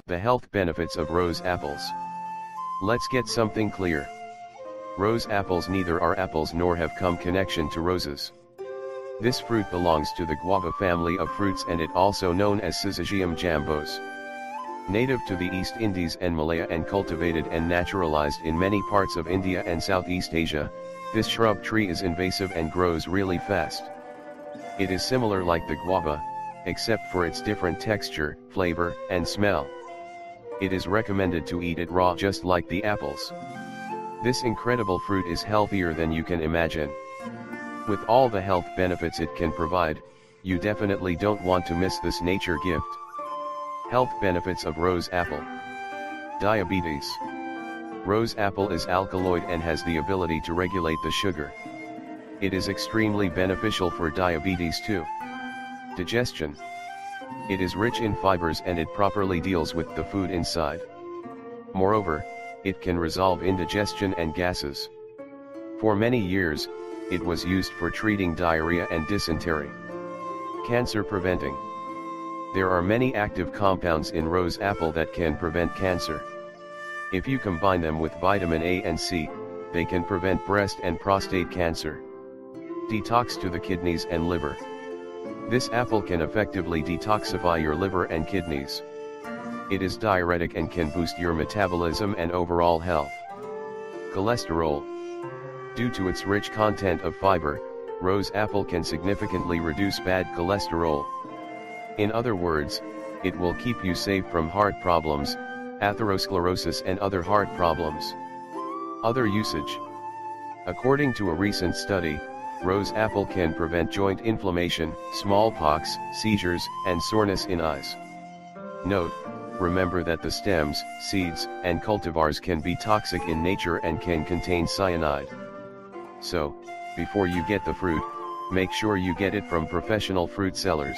The health benefits of rose apples. Let's get something clear. Rose apples neither are apples nor have come connection to roses. This fruit belongs to the guava family of fruits and it also known as Syzygium jambos. Native to the East Indies and Malaya and cultivated and naturalized in many parts of India and Southeast Asia, this shrub tree is invasive and grows really fast. It is similar like the guava, except for its different texture, flavor, and smell. It is recommended to eat it raw just like the apples. This incredible fruit is healthier than you can imagine. With all the health benefits it can provide, you definitely don't want to miss this nature gift. Health benefits of rose apple. Diabetes. Rose apple is alkaloid and has the ability to regulate the sugar. It is extremely beneficial for diabetes too. Digestion. It is rich in fibers and it properly deals with the food inside. Moreover, it can resolve indigestion and gases. For many years, it was used for treating diarrhea and dysentery. Cancer preventing. There are many active compounds in rose apple that can prevent cancer. If you combine them with vitamin A and C, they can prevent breast and prostate cancer. Detox to the kidneys and liver. This apple can effectively detoxify your liver and kidneys. It is diuretic and can boost your metabolism and overall health. Cholesterol. Due to its rich content of fiber, rose apple can significantly reduce bad cholesterol. In other words, it will keep you safe from heart problems, atherosclerosis and other heart problems. Other usage. According to a recent study, rose apple can prevent joint inflammation, smallpox, seizures, and soreness in eyes. Note, remember that the stems, seeds, and cultivars can be toxic in nature and can contain cyanide. So, before you get the fruit, make sure you get it from professional fruit sellers.